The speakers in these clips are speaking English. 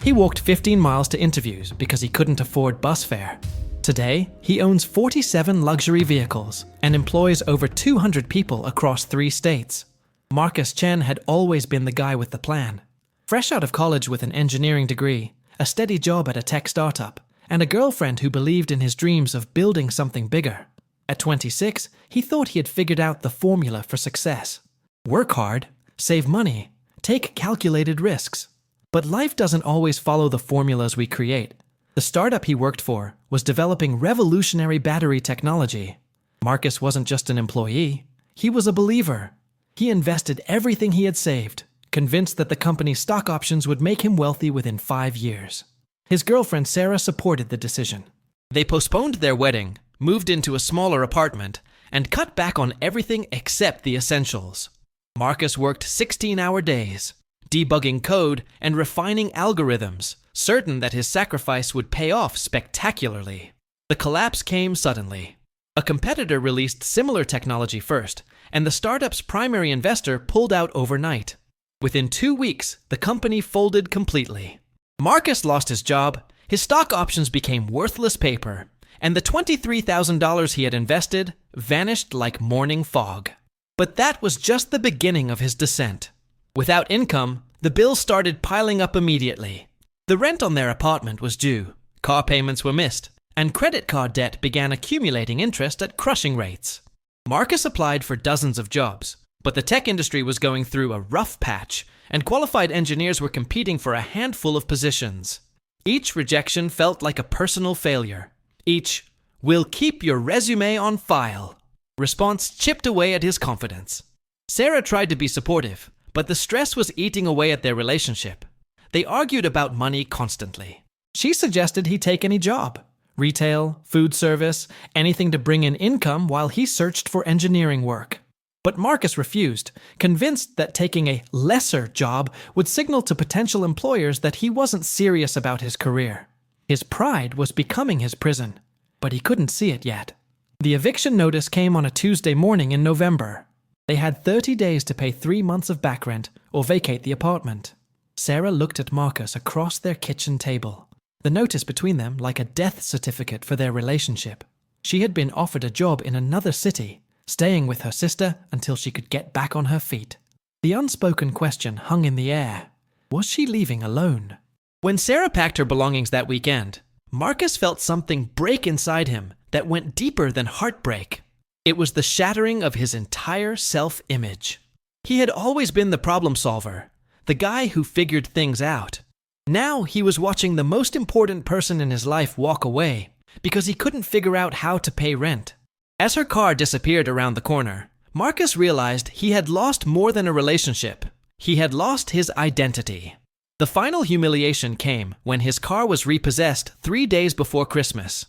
He walked 15 miles to interviews because he couldn't afford bus fare. Today, he owns 47 luxury vehicles and employs over 200 people across 3 states. Marcus Chen had always been the guy with the plan. Fresh out of college with an engineering degree, a steady job at a tech startup, and a girlfriend who believed in his dreams of building something bigger. At 26, he thought he had figured out the formula for success. Work hard, save money, take calculated risks. But life doesn't always follow the formulas we create. The startup he worked for was developing revolutionary battery technology. Marcus wasn't just an employee, he was a believer. He invested everything he had saved, convinced that the company's stock options would make him wealthy within 5 years. His girlfriend Sarah supported the decision. They postponed their wedding, moved into a smaller apartment, and cut back on everything except the essentials. Marcus worked 16-hour days, debugging code and refining algorithms, certain that his sacrifice would pay off spectacularly. The collapse came suddenly. A competitor released similar technology first, and the startup's primary investor pulled out overnight. Within 2 weeks, the company folded completely. Marcus lost his job, his stock options became worthless paper, and the $23,000 he had invested vanished like morning fog. But that was just the beginning of his descent. Without income, the bills started piling up immediately. The rent on their apartment was due, car payments were missed, and credit card debt began accumulating interest at crushing rates. Marcus applied for dozens of jobs, but the tech industry was going through a rough patch, and qualified engineers were competing for a handful of positions. Each rejection felt like a personal failure. Each, "We'll keep your resume on file," response chipped away at his confidence. Sarah tried to be supportive, but the stress was eating away at their relationship. They argued about money constantly. She suggested he take any job. Retail, food service, anything to bring in income while he searched for engineering work. But Marcus refused, convinced that taking a lesser job would signal to potential employers that he wasn't serious about his career. His pride was becoming his prison, but he couldn't see it yet. The eviction notice came on a Tuesday morning in November. They had 30 days to pay 3 months of back rent or vacate the apartment. Sarah looked at Marcus across their kitchen table, the notice between them like a death certificate for their relationship. She had been offered a job in another city, staying with her sister until she could get back on her feet. The unspoken question hung in the air. Was she leaving alone? When Sarah packed her belongings that weekend, Marcus felt something break inside him that went deeper than heartbreak. It was the shattering of his entire self-image. He had always been the problem solver, the guy who figured things out. Now he was watching the most important person in his life walk away because he couldn't figure out how to pay rent. As her car disappeared around the corner, Marcus realized he had lost more than a relationship. He had lost his identity. The final humiliation came when his car was repossessed 3 days before Christmas.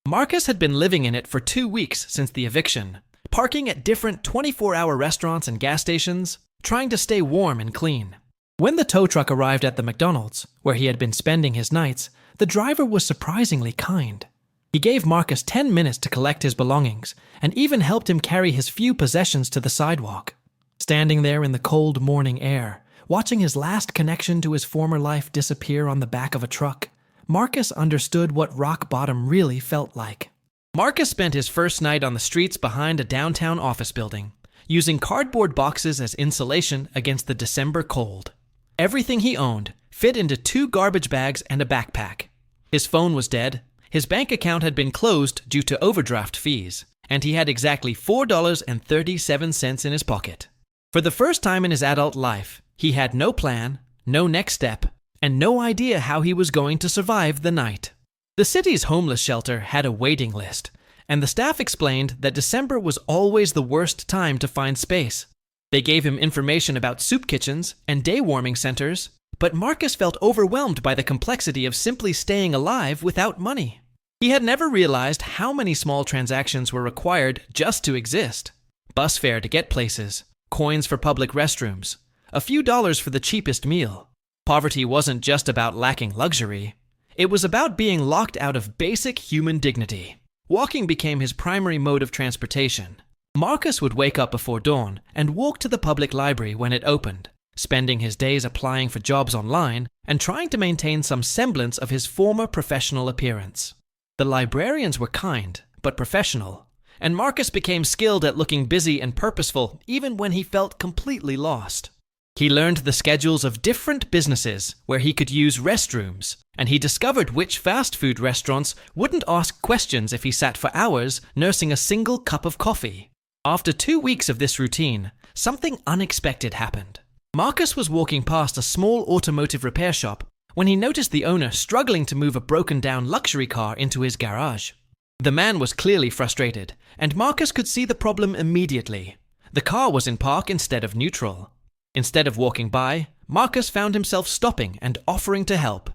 Marcus had been living in it for 2 weeks since the eviction, parking at different 24-hour restaurants and gas stations, trying to stay warm and clean. When the tow truck arrived at the McDonald's, where he had been spending his nights, the driver was surprisingly kind. He gave Marcus 10 minutes to collect his belongings and even helped him carry his few possessions to the sidewalk. Standing there in the cold morning air, watching his last connection to his former life disappear on the back of a truck, Marcus understood what rock bottom really felt like. Marcus spent his first night on the streets behind a downtown office building, using cardboard boxes as insulation against the December cold. Everything he owned fit into 2 garbage bags and a backpack. His phone was dead, his bank account had been closed due to overdraft fees, and he had exactly $4.37 in his pocket. For the first time in his adult life, he had no plan, no next step, and no idea how he was going to survive the night. The city's homeless shelter had a waiting list, and the staff explained that December was always the worst time to find space. They gave him information about soup kitchens and day warming centers, but Marcus felt overwhelmed by the complexity of simply staying alive without money. He had never realized how many small transactions were required just to exist. Bus fare to get places, coins for public restrooms, a few dollars for the cheapest meal. Poverty wasn't just about lacking luxury. It was about being locked out of basic human dignity. Walking became his primary mode of transportation. Marcus would wake up before dawn and walk to the public library when it opened. spending his days applying for jobs online and trying to maintain some semblance of his former professional appearance. The librarians were kind, but professional, and Marcus became skilled at looking busy and purposeful even when he felt completely lost. He learned the schedules of different businesses where he could use restrooms, and he discovered which fast food restaurants wouldn't ask questions if he sat for hours nursing a single cup of coffee. After 2 weeks of this routine, something unexpected happened. Marcus was walking past a small automotive repair shop when he noticed the owner struggling to move a broken-down luxury car into his garage. The man was clearly frustrated, and Marcus could see the problem immediately. The car was in park instead of neutral. Instead of walking by, Marcus found himself stopping and offering to help.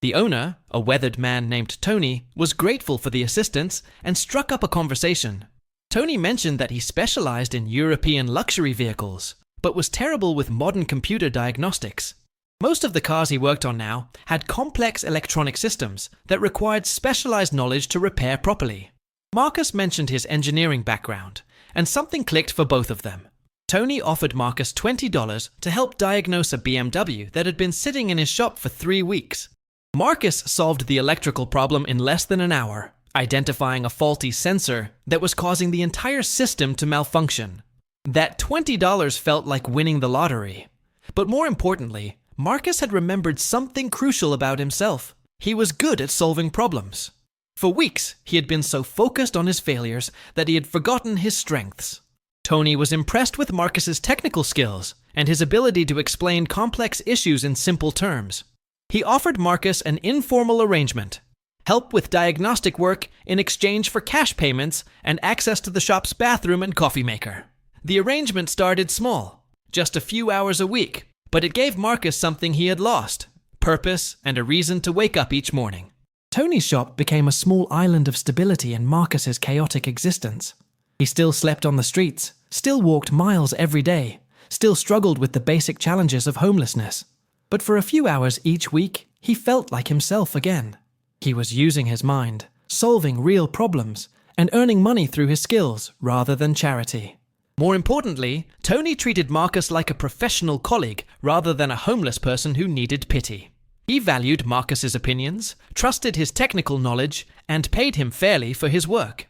The owner, a weathered man named Tony, was grateful for the assistance and struck up a conversation. Tony mentioned that he specialized in European luxury vehicles, but was terrible with modern computer diagnostics. Most of the cars he worked on now had complex electronic systems that required specialized knowledge to repair properly. Marcus mentioned his engineering background, and something clicked for both of them. Tony offered Marcus $20 to help diagnose a BMW that had been sitting in his shop for 3 weeks. Marcus solved the electrical problem in less than an hour, identifying a faulty sensor that was causing the entire system to malfunction. That $20 felt like winning the lottery. But more importantly, Marcus had remembered something crucial about himself. He was good at solving problems. For weeks, he had been so focused on his failures that he had forgotten his strengths. Tony was impressed with Marcus's technical skills and his ability to explain complex issues in simple terms. He offered Marcus an informal arrangement: help with diagnostic work in exchange for cash payments and access to the shop's bathroom and coffee maker. The arrangement started small, just a few hours a week, but it gave Marcus something he had lost: purpose and a reason to wake up each morning. Tony's shop became a small island of stability in Marcus's chaotic existence. He still slept on the streets, still walked miles every day, still struggled with the basic challenges of homelessness. But for a few hours each week, he felt like himself again. He was using his mind, solving real problems, and earning money through his skills rather than charity. More importantly, Tony treated Marcus like a professional colleague rather than a homeless person who needed pity. He valued Marcus's opinions, trusted his technical knowledge, and paid him fairly for his work.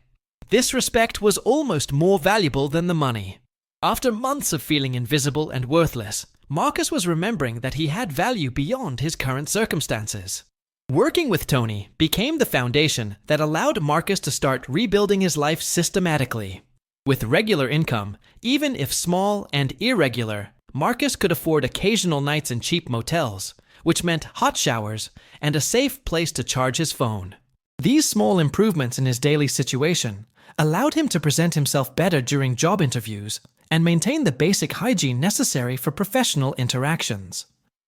This respect was almost more valuable than the money. After months of feeling invisible and worthless, Marcus was remembering that he had value beyond his current circumstances. Working with Tony became the foundation that allowed Marcus to start rebuilding his life systematically. With regular income, even if small and irregular, Marcus could afford occasional nights in cheap motels, which meant hot showers and a safe place to charge his phone. These small improvements in his daily situation allowed him to present himself better during job interviews and maintain the basic hygiene necessary for professional interactions.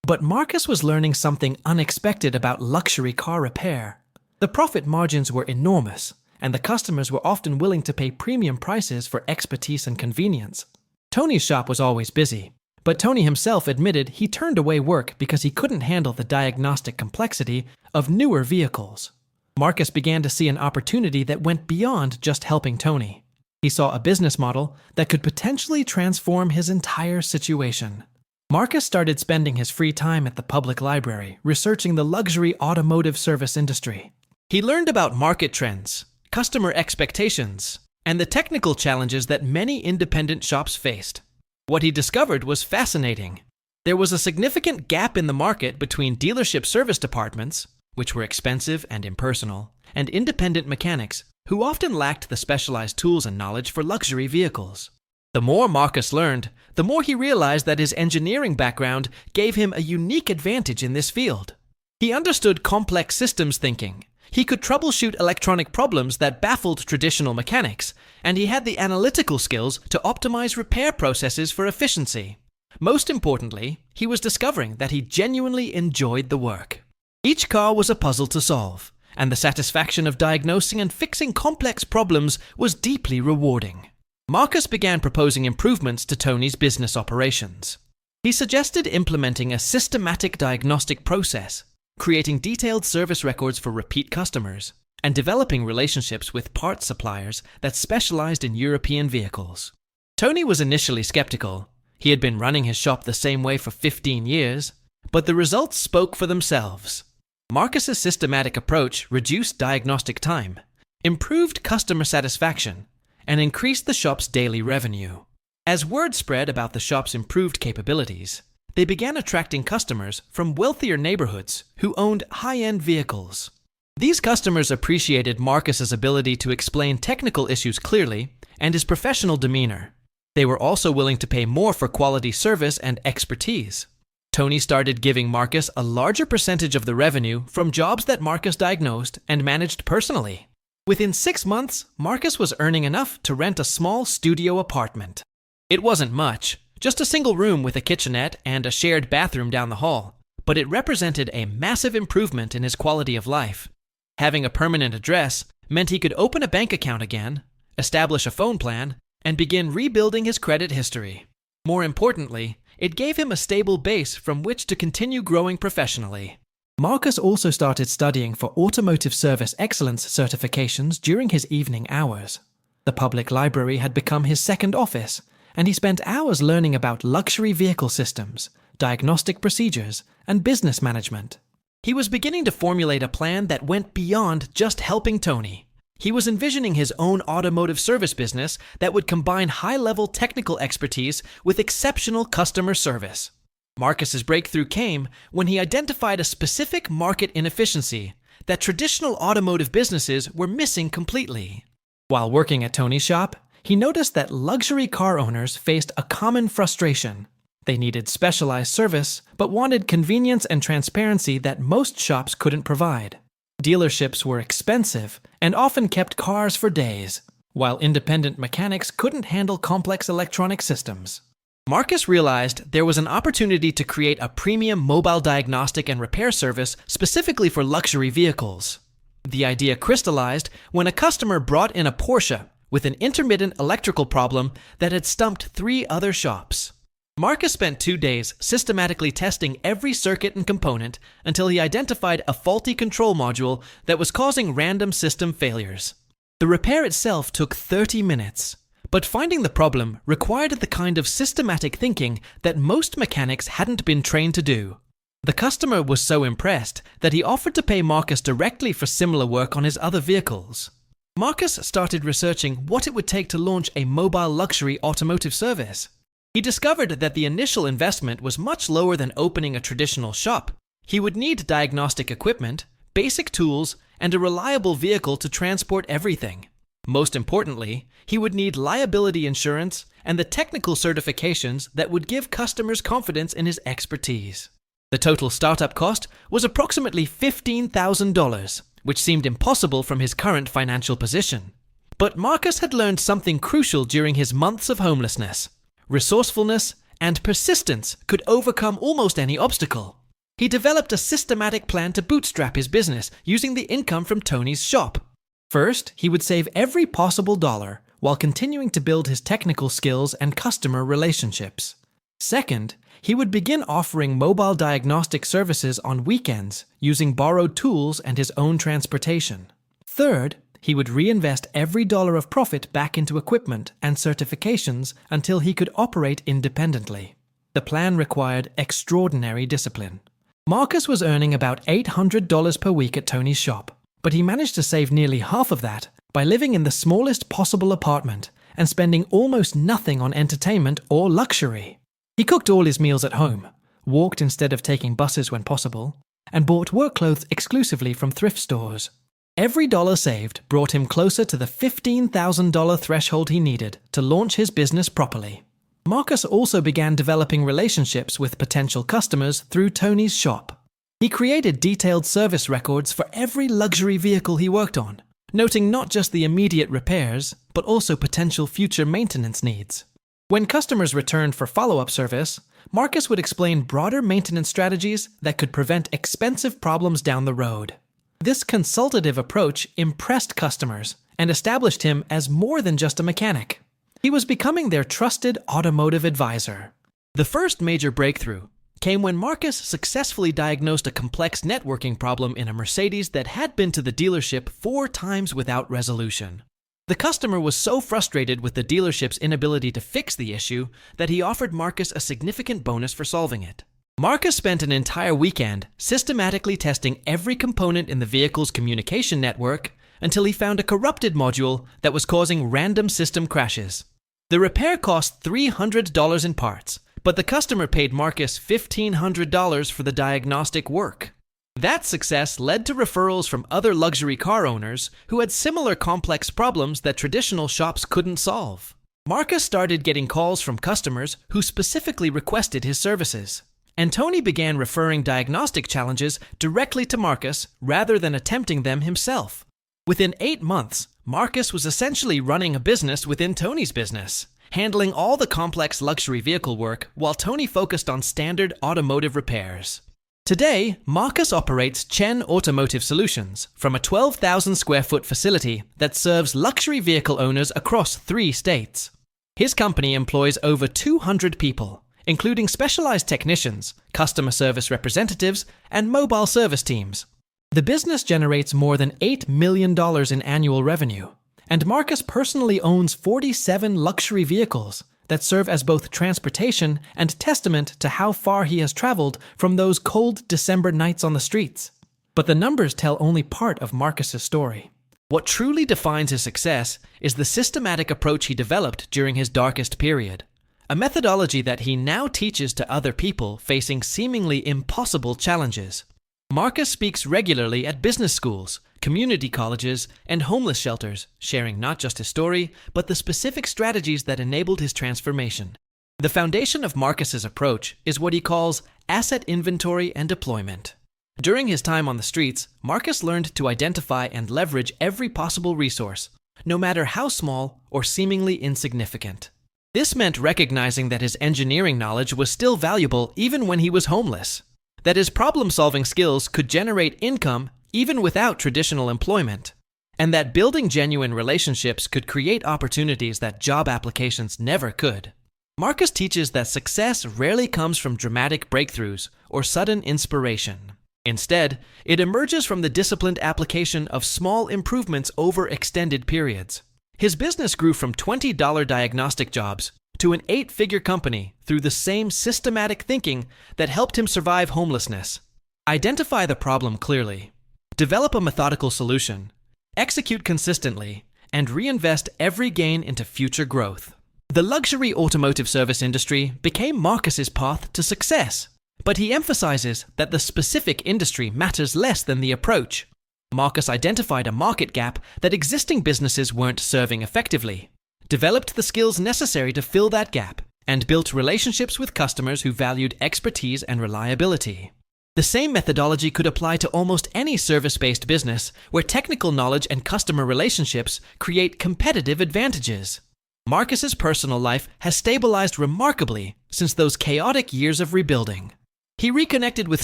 But Marcus was learning something unexpected about luxury car repair. The profit margins were enormous, and the customers were often willing to pay premium prices for expertise and convenience. Tony's shop was always busy, but Tony himself admitted he turned away work because he couldn't handle the diagnostic complexity of newer vehicles. Marcus began to see an opportunity that went beyond just helping Tony. He saw a business model that could potentially transform his entire situation. Marcus started spending his free time at the public library researching the luxury automotive service industry. He learned about market trends, customer expectations, and the technical challenges that many independent shops faced. What he discovered was fascinating. There was a significant gap in the market between dealership service departments, which were expensive and impersonal, and independent mechanics, who often lacked the specialized tools and knowledge for luxury vehicles. The more Marcus learned, the more he realized that his engineering background gave him a unique advantage in this field. He understood complex systems thinking. He could troubleshoot electronic problems that baffled traditional mechanics, and he had the analytical skills to optimize repair processes for efficiency. Most importantly, he was discovering that he genuinely enjoyed the work. Each car was a puzzle to solve, and the satisfaction of diagnosing and fixing complex problems was deeply rewarding. Marcus began proposing improvements to Tony's business operations. He suggested implementing a systematic diagnostic process, creating detailed service records for repeat customers, and developing relationships with parts suppliers that specialized in European vehicles. Tony was initially skeptical. He had been running his shop the same way for 15 years, but the results spoke for themselves. Marcus's systematic approach reduced diagnostic time, improved customer satisfaction, and increased the shop's daily revenue. As word spread about the shop's improved capabilities, they began attracting customers from wealthier neighborhoods who owned high-end vehicles. These customers appreciated Marcus's ability to explain technical issues clearly and his professional demeanor. They were also willing to pay more for quality service and expertise. Tony started giving Marcus a larger percentage of the revenue from jobs that Marcus diagnosed and managed personally. Within 6 months, Marcus was earning enough to rent a small studio apartment. It wasn't much, just a single room with a kitchenette and a shared bathroom down the hall, but it represented a massive improvement in his quality of life. Having a permanent address meant he could open a bank account again, establish a phone plan, and begin rebuilding his credit history. More importantly, it gave him a stable base from which to continue growing professionally. Marcus also started studying for automotive service excellence certifications during his evening hours. The public library had become his second office, and he spent hours learning about luxury vehicle systems, diagnostic procedures, and business management. He was beginning to formulate a plan that went beyond just helping Tony. He was envisioning his own automotive service business that would combine high-level technical expertise with exceptional customer service. Marcus's breakthrough came when he identified a specific market inefficiency that traditional automotive businesses were missing completely. While working at Tony's shop, he noticed that luxury car owners faced a common frustration. They needed specialized service, but wanted convenience and transparency that most shops couldn't provide. Dealerships were expensive and often kept cars for days, while independent mechanics couldn't handle complex electronic systems. Marcus realized there was an opportunity to create a premium mobile diagnostic and repair service specifically for luxury vehicles. The idea crystallized when a customer brought in a Porsche with an intermittent electrical problem that had stumped 3 other shops. Marcus spent 2 days systematically testing every circuit and component until he identified a faulty control module that was causing random system failures. The repair itself took 30 minutes, but finding the problem required the kind of systematic thinking that most mechanics hadn't been trained to do. The customer was so impressed that he offered to pay Marcus directly for similar work on his other vehicles. Marcus started researching what it would take to launch a mobile luxury automotive service. He discovered that the initial investment was much lower than opening a traditional shop. He would need diagnostic equipment, basic tools, and a reliable vehicle to transport everything. Most importantly, he would need liability insurance and the technical certifications that would give customers confidence in his expertise. The total startup cost was approximately $15,000, which seemed impossible from his current financial position. But Marcus had learned something crucial during his months of homelessness. Resourcefulness and persistence could overcome almost any obstacle. He developed a systematic plan to bootstrap his business using the income from Tony's shop. First, he would save every possible dollar while continuing to build his technical skills and customer relationships. Second, he would begin offering mobile diagnostic services on weekends using borrowed tools and his own transportation. Third, he would reinvest every dollar of profit back into equipment and certifications until he could operate independently. The plan required extraordinary discipline. Marcus was earning about $800 per week at Tony's shop, but he managed to save nearly half of that by living in the smallest possible apartment and spending almost nothing on entertainment or luxury. He cooked all his meals at home, walked instead of taking buses when possible, and bought work clothes exclusively from thrift stores. Every dollar saved brought him closer to the $15,000 threshold he needed to launch his business properly. Marcus also began developing relationships with potential customers through Tony's shop. He created detailed service records for every luxury vehicle he worked on, noting not just the immediate repairs, but also potential future maintenance needs. When customers returned for follow-up service, Marcus would explain broader maintenance strategies that could prevent expensive problems down the road. This consultative approach impressed customers and established him as more than just a mechanic. He was becoming their trusted automotive advisor. The first major breakthrough came when Marcus successfully diagnosed a complex networking problem in a Mercedes that had been to the dealership 4 times without resolution. The customer was so frustrated with the dealership's inability to fix the issue that he offered Marcus a significant bonus for solving it. Marcus spent an entire weekend systematically testing every component in the vehicle's communication network until he found a corrupted module that was causing random system crashes. The repair cost $300 in parts, but the customer paid Marcus $1,500 for the diagnostic work. That success led to referrals from other luxury car owners who had similar complex problems that traditional shops couldn't solve. Marcus started getting calls from customers who specifically requested his services, and Tony began referring diagnostic challenges directly to Marcus rather than attempting them himself. Within 8 months, Marcus was essentially running a business within Tony's business, handling all the complex luxury vehicle work while Tony focused on standard automotive repairs. Today, Marcus operates Chen Automotive Solutions from a 12,000 square foot facility that serves luxury vehicle owners across 3 states. His company employs over 200 people, including specialized technicians, customer service representatives, and mobile service teams. The business generates more than $8 million in annual revenue, and Marcus personally owns 47 luxury vehicles that serve as both transportation and testament to how far he has traveled from those cold December nights on the streets. But the numbers tell only part of Marcus's story. What truly defines his success is the systematic approach he developed during his darkest period, a methodology that he now teaches to other people facing seemingly impossible challenges. Marcus speaks regularly at business schools, community colleges, and homeless shelters, sharing not just his story, but the specific strategies that enabled his transformation. The foundation of Marcus's approach is what he calls asset inventory and deployment. During his time on the streets, Marcus learned to identify and leverage every possible resource, no matter how small or seemingly insignificant. This meant recognizing that his engineering knowledge was still valuable even when he was homeless, that his problem-solving skills could generate income even without traditional employment, and that building genuine relationships could create opportunities that job applications never could. Marcus teaches that success rarely comes from dramatic breakthroughs or sudden inspiration. Instead, it emerges from the disciplined application of small improvements over extended periods. His business grew from $20 diagnostic jobs to an 8-figure company through the same systematic thinking that helped him survive homelessness. Identify the problem clearly, develop a methodical solution, execute consistently, and reinvest every gain into future growth. The luxury automotive service industry became Marcus's path to success, but he emphasizes that the specific industry matters less than the approach. Marcus identified a market gap that existing businesses weren't serving effectively, developed the skills necessary to fill that gap, and built relationships with customers who valued expertise and reliability. The same methodology could apply to almost any service-based business where technical knowledge and customer relationships create competitive advantages. Marcus's personal life has stabilized remarkably since those chaotic years of rebuilding. He reconnected with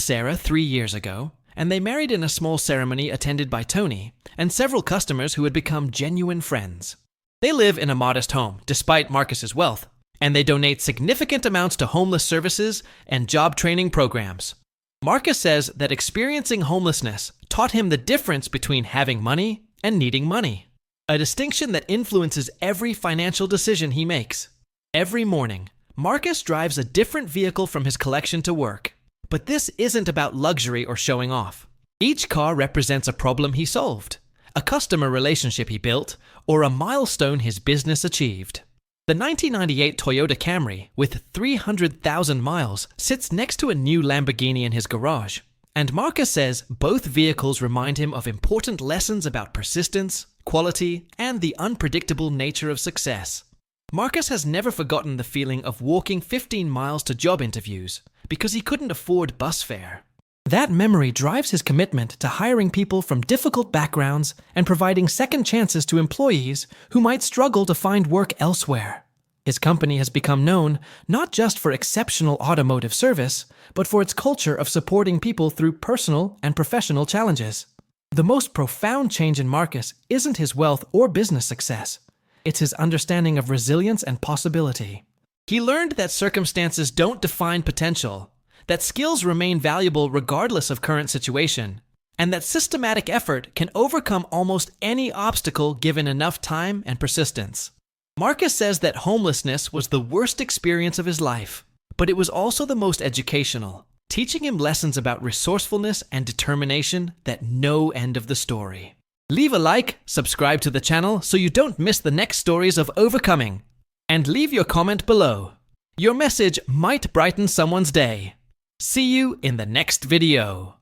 Sarah 3 years ago, and they married in a small ceremony attended by Tony and several customers who had become genuine friends. They live in a modest home, despite Marcus's wealth, and they donate significant amounts to homeless services and job training programs. Marcus says that experiencing homelessness taught him the difference between having money and needing money, a distinction that influences every financial decision he makes. Every morning, Marcus drives a different vehicle from his collection to work. But this isn't about luxury or showing off. Each car represents a problem he solved, a customer relationship he built, or a milestone his business achieved. The 1998 Toyota Camry, with 300,000 miles, sits next to a new Lamborghini in his garage, and Marcus says both vehicles remind him of important lessons about persistence, quality, and the unpredictable nature of success. Marcus has never forgotten the feeling of walking 15 miles to job interviews because he couldn't afford bus fare. That memory drives his commitment to hiring people from difficult backgrounds and providing second chances to employees who might struggle to find work elsewhere. His company has become known not just for exceptional automotive service, but for its culture of supporting people through personal and professional challenges. The most profound change in Marcus isn't his wealth or business success. It's his understanding of resilience and possibility. He learned that circumstances don't define potential, that skills remain valuable regardless of current situation, and that systematic effort can overcome almost any obstacle given enough time and persistence. Marcus says that homelessness was the worst experience of his life, but it was also the most educational, teaching him lessons about resourcefulness and determination that no end of the story. Leave a like, subscribe to the channel so you don't miss the next stories of overcoming, and leave your comment below. Your message might brighten someone's day. See you in the next video.